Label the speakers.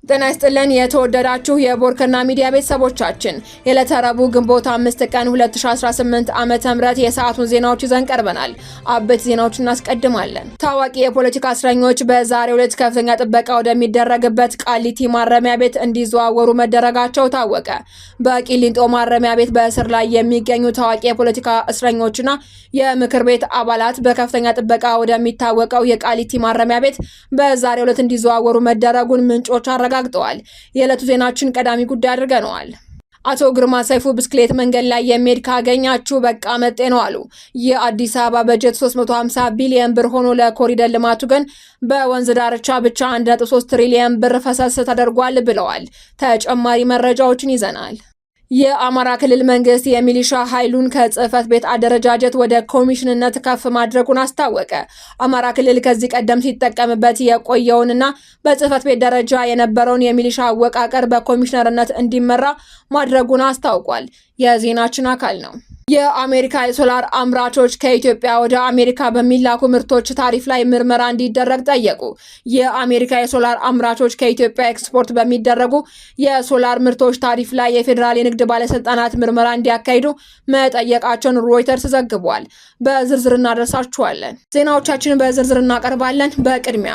Speaker 1: ጤና ይስጥልን የተወደዳችሁ የቦርከና ሚዲያ ቤተሰቦቻችን የዕለተ ረቡዕ ግንቦት 5 ቀን 2018 ዓመተ ምህረት የሰዓቱን ዜናዎች ይዘን ቀርበናል። አበይት ዜናዎችን እናስቀድማለን። ታዋቂ የፖለቲካ እስረኞች በዛሬው ዕለት ከፍተኛ ጥበቃ ወደሚደረግበት ቃሊቲ ማረሚያ ቤት እንዲዘዋወሩ መደረጋቸው ታወቀ። በቂሊንጦ ማረሚያ ቤት በእስር ላይ የሚገኙ ታዋቂ የፖለቲካ እስረኞችና የምክር ቤት አባላት በከፍተኛ ጥበቃ ወደሚታወቀው የቃሊቲ ማረሚያ ቤት በዛሬው ዕለት እንዲዘዋወሩ መደረጉን ምንጮች አረጋግጠዋል። የዕለቱ ዜናችን ቀዳሚ ጉዳይ አድርገነዋል። አቶ ግርማ ሰይፉ ብስክሌት መንገድ ላይ የሚሄድ ካገኛችሁ በቃ መጤ ነው አሉ። የአዲስ አበባ በጀት 350 ቢሊዮን ብር ሆኖ ለኮሪደር ልማቱ ግን በወንዝ ዳርቻ ብቻ 1.3 ትሪሊዮን ብር ፈሰስ ተደርጓል ብለዋል። ተጨማሪ መረጃዎችን ይዘናል። የአማራ ክልል መንግስት የሚሊሻ ኃይሉን ከጽህፈት ቤት አደረጃጀት ወደ ኮሚሽንነት ከፍ ማድረጉን አስታወቀ። አማራ ክልል ከዚህ ቀደም ሲጠቀምበት የቆየውንና በጽህፈት ቤት ደረጃ የነበረውን የሚሊሻ አወቃቀር በኮሚሽነርነት እንዲመራ ማድረጉን አስታውቋል። የዜናችን አካል ነው። የአሜሪካ የሶላር አምራቾች ከኢትዮጵያ ወደ አሜሪካ በሚላኩ ምርቶች ታሪፍ ላይ ምርመራ እንዲደረግ ጠየቁ። የአሜሪካ የሶላር አምራቾች ከኢትዮጵያ ኤክስፖርት በሚደረጉ የሶላር ምርቶች ታሪፍ ላይ የፌዴራል የንግድ ባለስልጣናት ምርመራ እንዲያካሂዱ መጠየቃቸውን ሮይተርስ ዘግቧል። በዝርዝር እናደርሳችኋለን። ዜናዎቻችንን በዝርዝር እናቀርባለን። በቅድሚያ